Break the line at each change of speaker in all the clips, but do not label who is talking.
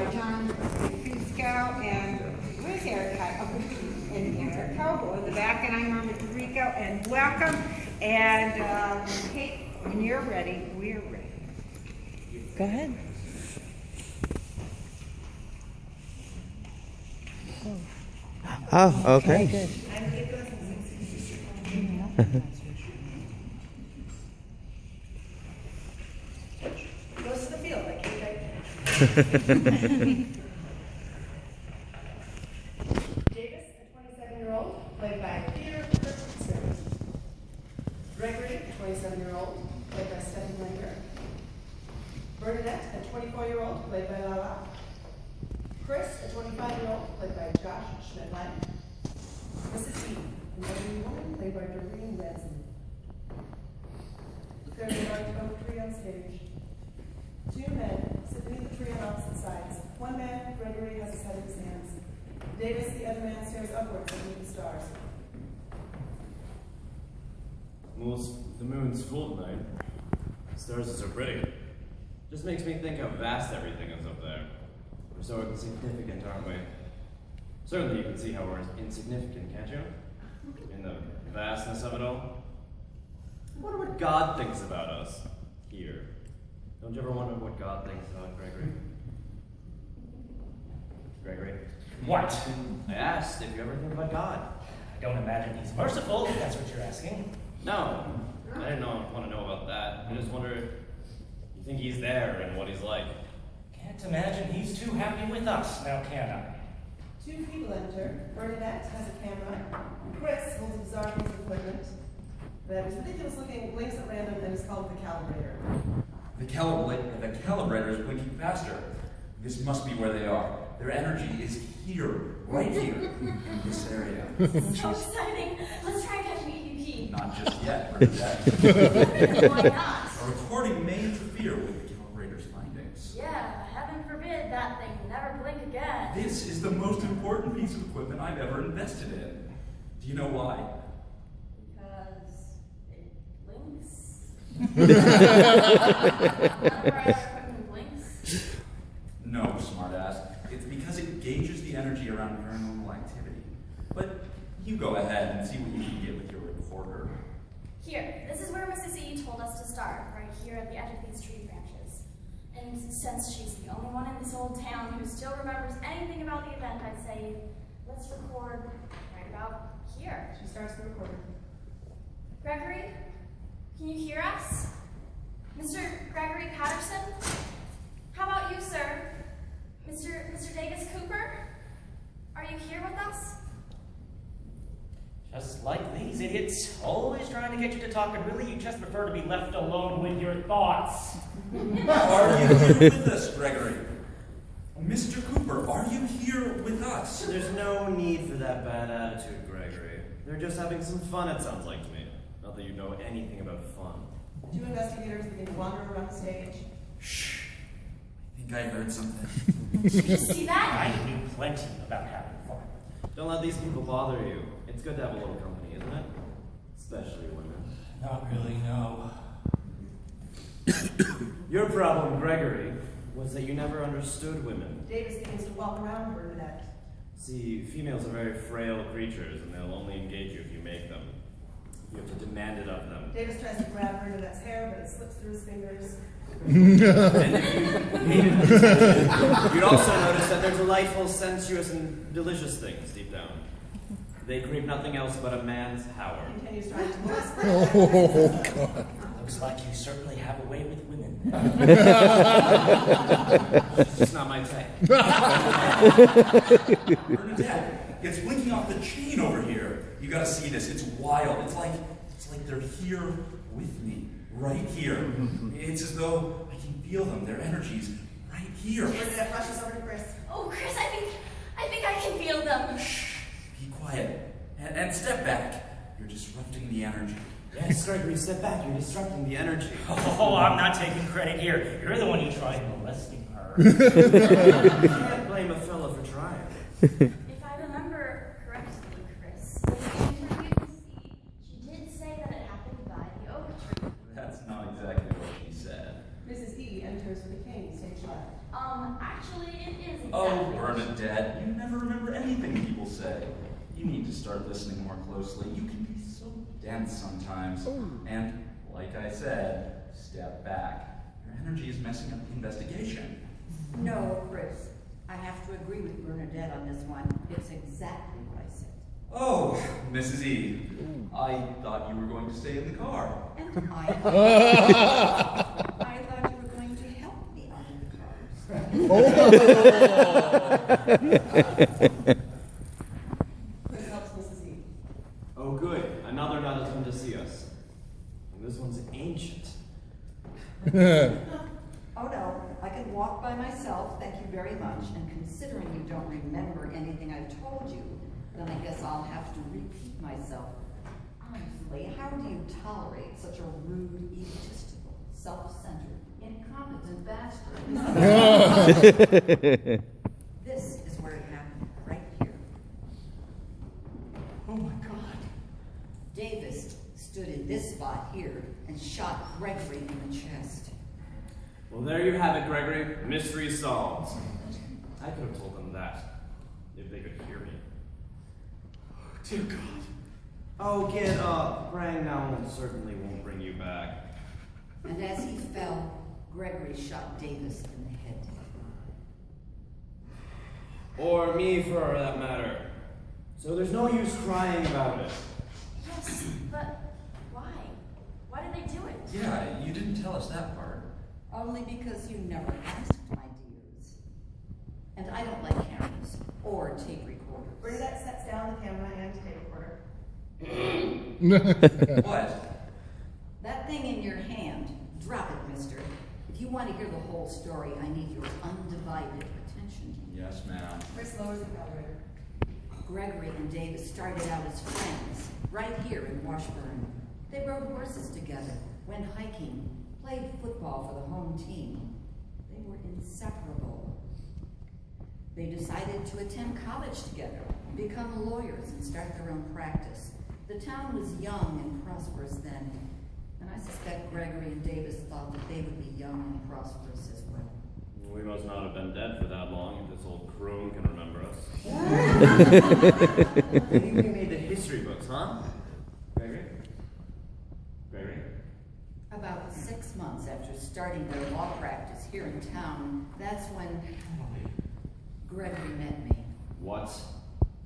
John Fisco and where's Erica? And Erica in the back, and I'm Mama Rico, and welcome. And Kate, when you're ready, we're ready.
Go ahead.
Oh, okay.
Good.
Goes to the field, like Davis, a 27-year-old, played by Theodore. Gregory, a 27-year-old, played by Stefan. Bernadette, a 24-year-old, played by Lala. Chris, a 25-year-old, played by Josh Schmidtlein. Mrs. E, an elderly woman, played by Doreen Ransom. There's a large oak tree on stage. Two men sit beneath the tree on opposite sides. One man, Gregory, has his head in his hands. Davis, the other man, stares upwards at the stars.
Well, the moon's full tonight. The stars are so pretty. Just makes me think how vast everything is up there. We're so insignificant, aren't we? Certainly you can see how we're insignificant, can't you? In the vastness of it all. I wonder what God thinks about us here. Don't you ever wonder what God thinks about Gregory? Gregory?
What?
I asked if you ever think about God.
I don't imagine he's merciful, if that's what you're asking.
No, I didn't want to know about that. I just wonder, you think he's there and what he's like?
Can't imagine he's too happy with us, now can I?
Two people enter. Bernadette has a camera. Chris holds a bizarre piece of equipment that is ridiculous looking, blinks at random, and is called the calibrator.
The calibrator is blinking faster. This must be where they are. Their energy is here, right here, in this area.
So exciting. Let's try and catch an EVP.
Not just yet, Bernadette.
Why not?
A recording may interfere with the calibrator's findings.
Yeah, heaven forbid that thing never blink again.
This is the most important piece of equipment I've ever invested in. Do you know why?
Because it blinks. None of our equipment blinks.
No, smartass. It's because it gauges the energy around paranormal activity. But you go ahead and see what you can get with your recorder.
Here, this is where Mrs. E told us to start, right here at the edge of these tree branches. And since she's the only one in this old town who still remembers anything about the event, I say, let's record right about here.
She starts the recorder.
Gregory, can you hear us? Mr. Gregory Patterson? How about you, sir? Mr. Davis Cooper? Are you here with us?
Just like these idiots, always trying to get you to talk, and really you just prefer to be left alone with your thoughts.
Are you here with us, Gregory? Mr. Cooper, are you here with us?
There's no need for that bad attitude, Gregory. They're just having some fun, it sounds like to me. Not that you know anything about fun.
The two investigators begin to wander around the stage.
Shh. I think I heard something.
Did you see that?
I knew plenty about having fun.
Don't let these people bother you. It's good to have a little company, isn't it? Especially women.
Not really, no.
Your problem, Gregory, was that you never understood women.
Davis begins to walk around Bernadette.
See, females are very frail creatures, and they'll only engage you if you make them. You have to demand it of them.
Davis tries to grab Bernadette's hair, but it slips through his fingers.
And if you hated this, you'd also notice that they're delightful, sensuous, and delicious things deep down. They crave nothing else but a man's power.
He continues trying to molest her.
Oh, God.
Looks like you certainly have a way with women.
It's just not my type.
Bernadette, it's blinking off the chain over here. You gotta see this. It's wild. It's like they're here with me. Right here. It's as though I can feel them. Their energies right here.
Bernadette rushes over to Chris.
Oh, Chris, I think I can feel them.
Shh. Be quiet. And step back. You're disrupting the energy.
Yes, Gregory, step back. You're disrupting the energy.
Oh, I'm not taking credit here. You're the one who tried molesting her.
You can't blame a fella for trying.
If I remember correctly, Chris, in the interview with C, she did say that it happened by the oak tree.
That's not exactly what she said.
Mrs. E enters with a cane, stage left.
Actually, it is exactly.
Oh, Bernadette, you never remember anything people say. You need to start listening more closely. You can be so dense sometimes. And, like I said, step back. Your energy is messing up the investigation.
No, Chris. I have to agree with Bernadette on this one. It's exactly what I said.
Oh, Mrs. E. I thought you were going to stay in the car.
And I thought you were going to help me out of the cars.
Chris helps Mrs. E.
Oh, good. Another nut has come to see us. And this one's ancient.
Oh no, I can walk by myself, thank you very much. And considering you don't remember anything I've told you, then I guess I'll have to repeat myself. Honestly, how do you tolerate such a rude, egotistical, self-centered, incompetent bastard? This is where it happened, right here.
Oh my God.
Davis stood in this spot here and shot Gregory in the chest.
Well, there you have it, Gregory. Mystery solved. I could have told them that, if they could hear me.
Dear God.
Oh, get up. Praying now certainly won't bring you back.
And as he fell, Gregory shot Davis in the head.
Or me, for that matter. So there's no use crying about it.
Yes, but why? Why did they do it?
Yeah, you didn't tell us that part.
Only because you never asked, my dears. And I don't like cameras or tape recorders.
Bernadette sets down the camera and tape recorder.
What?
That thing in your hand, drop it, mister. If you want to hear the whole story, I need your undivided attention.
Yes, ma'am.
Chris lowers the elevator.
Gregory and Davis started out as friends, right here in Washburn. They rode horses together, went hiking, played football for the home team. They were inseparable. They decided to attend college together, become lawyers, and start their own practice. The town was young and prosperous then, and I suspect Gregory and Davis thought that they would be young and prosperous as well.
We must not have been dead for that long if this old crone can remember us. You made the history books, huh? Gregory? Gregory?
About 6 months after starting their law practice here in town, that's when Gregory met me.
What?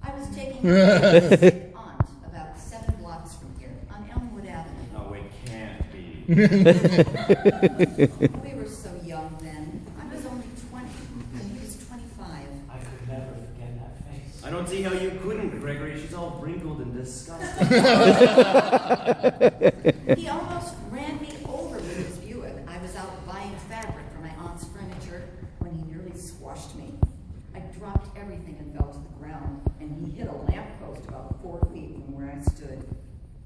I was taking care of a sick aunt about 7 blocks from here on Elmwood Avenue.
No, it can't be.
We were so young then. I was only 20, and he was 25.
I could never forget that face.
I don't see how you couldn't, Gregory. She's all wrinkled and disgusting.
He almost ran me over with his Buick. I was out buying fabric for my aunt's furniture when he nearly squashed me. I dropped everything and fell to the ground, and he hit a lamppost about 4 feet from where I stood.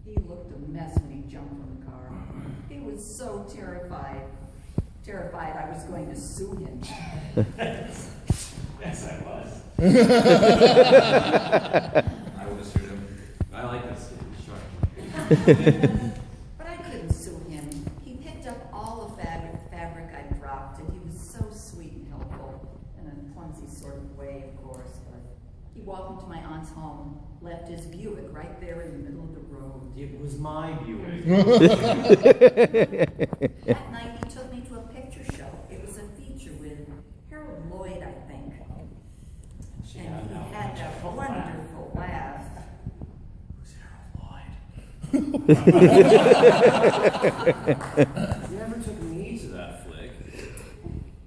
He looked a mess when he jumped from the car. He was so terrified. Terrified I was going to sue him.
Yes, I was.
I would have sued him.
I like this kid. He's sharp.
But I couldn't sue him. He picked up all the fabric I dropped, and he was so sweet and helpful, in a clumsy sort of way, of course. But he walked into my aunt's home, left his Buick right there in the middle of the road.
It was my Buick.
That night, he took me to a picture show. It was a feature with Harold Lloyd, I think.
She
And
had
he
that
had that wonderful laugh.
You never took me to that flick.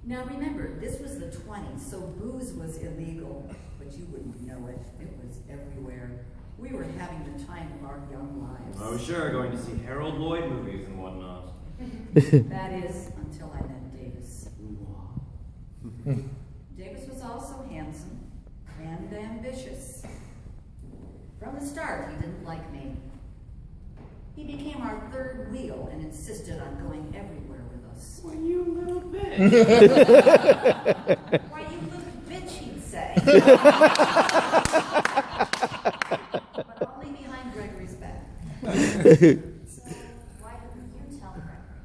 Now remember, this was the 20s, so booze was illegal, but you wouldn't know it. It was everywhere. We were having the time of our young lives.
Oh, sure, going to see Harold Lloyd movies and whatnot.
That is, until I met Davis. Davis was also handsome and ambitious. From the start, he didn't like me. He became our third wheel and insisted on going everywhere with us.
Why, you little bitch.
Why, you little bitch, he'd say. But only behind Gregory's back.
So, why didn't you tell Gregory?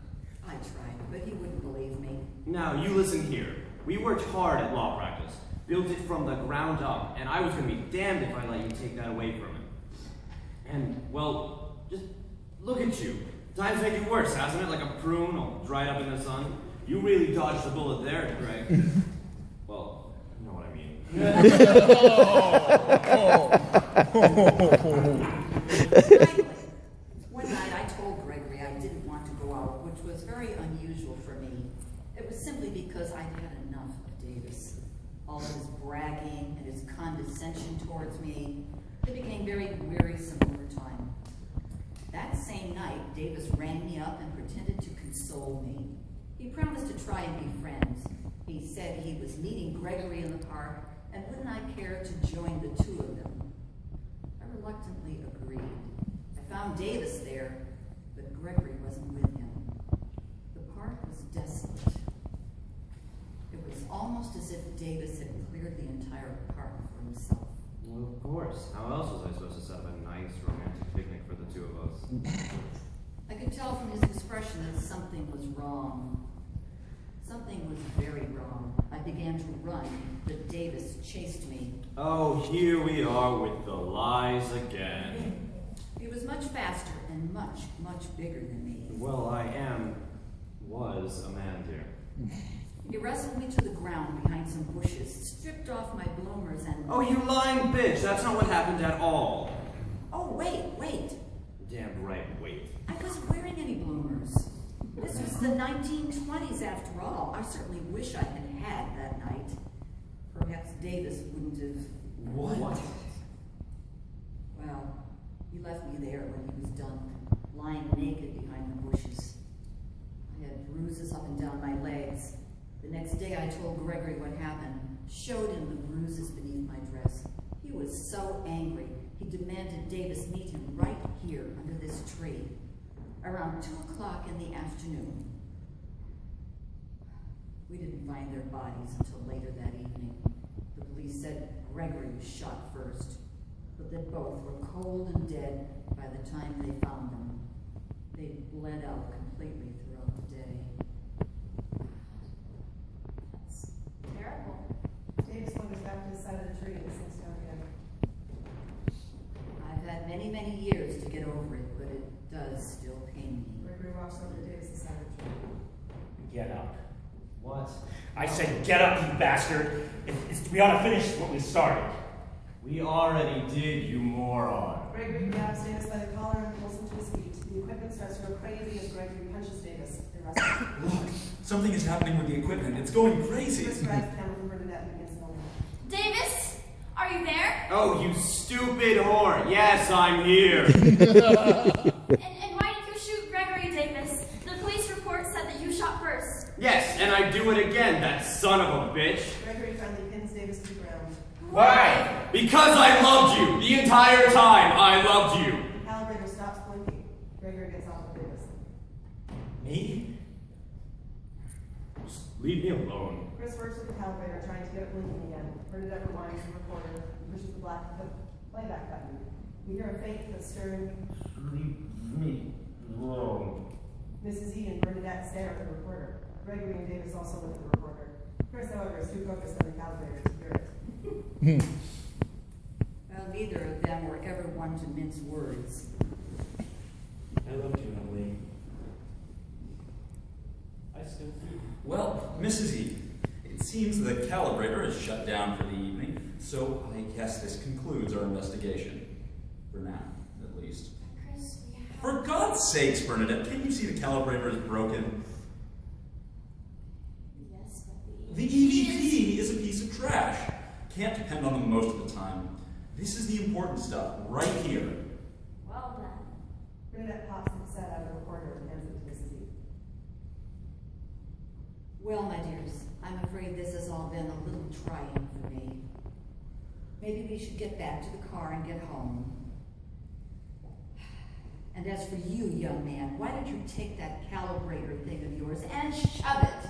I tried, but he wouldn't believe me.
Now, you listen here. We worked hard at law practice. Built it from the ground up, and I was going to be damned if I let you take that away from him. And, well, just look at you. Times make you worse, hasn't it? Like a prune all dried up in the sun. You really dodged the bullet there, Greg. Well, you know what I mean.
Finally, one night I told Gregory I didn't want to go out, which was very unusual for me. It was simply because I'd had enough of Davis. All of his bragging and his condescension towards me, they became very wearisome over time. That same night, Davis rang me up and pretended to console me. He promised to try and be friends. He said he was meeting Gregory in the park, and wouldn't I care to join the two of them? I reluctantly agreed. I found Davis there, but Gregory wasn't with him. The park was desolate. It was almost as if Davis had cleared the entire park for himself.
Well, of course. How else was I supposed to set up a nice romantic picnic for the two of us?
I could tell from his expression that something was wrong. Something was very wrong. I began to run, but Davis chased me.
Oh, here we are with the lies again.
He was much faster and much, much bigger than me.
Well, was a man, dear.
He wrestled me to the ground behind some bushes, stripped off my bloomers and...
Oh, you lying bitch! That's not what happened at all.
Oh, wait.
Damn right, wait.
I wasn't wearing any bloomers. This was the 1920s after all. I certainly wish I had had that night. Perhaps Davis wouldn't have...
What?
Well, he left me there when he was done, lying naked behind the bushes. I had bruises up and down my legs. The next day I told Gregory what happened, showed him the bruises beneath my dress. He was so angry, he demanded Davis meet him right here under this tree, around 2 o'clock in the afternoon. We didn't find their bodies until later that evening. The police said Gregory was shot first, but that both were cold and dead by the time they found them. They bled out completely throughout the day.
That's terrible.
Davis wanders back to the side of the tree and sits down again.
I've had many, many years to get over it, but it does still pain me.
Gregory walks over to Davis' side of the tree.
Get up.
What?
I said get up, you bastard. We ought to finish what we started.
We already did, you moron.
Gregory grabs Davis by the collar and pulls him to his feet. The equipment starts to go crazy as Gregory punches Davis. They wrestle.
Look, something is happening with the equipment. It's going crazy.
Chris grabs the camera from Bernadette and begins filming.
Davis, are you there?
Oh, you stupid whore. Yes, I'm here.
And why did you shoot Gregory, Davis? The police report said that you shot first.
Yes, and I do it again, that son of a bitch.
Gregory finally pins Davis to the ground.
Why?
Because I loved you. The entire time, I loved you.
The calibrator stops blinking. Gregory gets off of Davis.
Me?
Just leave me alone.
Chris works with the calibrator, trying to get it blinking again. Bernadette rewinds the recorder and pushes the playback button. We hear a faint but stern
Leave me alone.
Mrs. E and Bernadette stare at the recorder. Gregory and Davis also look at the recorder. Chris, however, is too focused on the calibrator to hear it.
Well, neither of them were ever one to mince words.
I loved you, Emily. I still do.
Well, Mrs. E, it seems the calibrator is shut down for the evening, so I guess this concludes our investigation. For now, at least.
Chris, we have...
For God's sakes, Bernadette, can't you see the calibrator is broken?
Yes, but
The EVP is a piece of trash. Can't depend on them most of the time. This is the important stuff, right here.
Well then.
Bernadette pops the cassette out of the recorder and hands it to Mrs. E.
Well, my dears, I'm afraid this has all been a little trying for me. Maybe we should get back to the car and get home. And as for you, young man, why don't you take that calibrator thing of yours and shove it?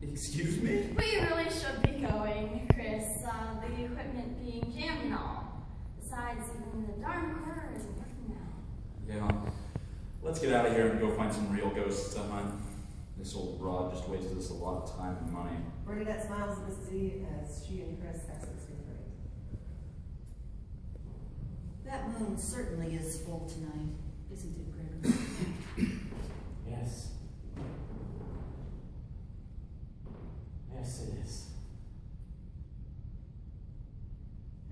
Excuse me?
We really should be going, Chris. The equipment being jammed and all. Besides, even the darn recorder isn't working now.
Yeah. Let's get out of here and go find some real ghosts, This old broad just wasted us a lot of time and money.
Bernadette smiles at Mrs. E as she and Chris exit the screen.
That moon certainly is full tonight, isn't it, Gregory?
Yes. Yes, it is.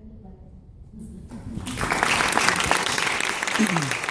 End of play.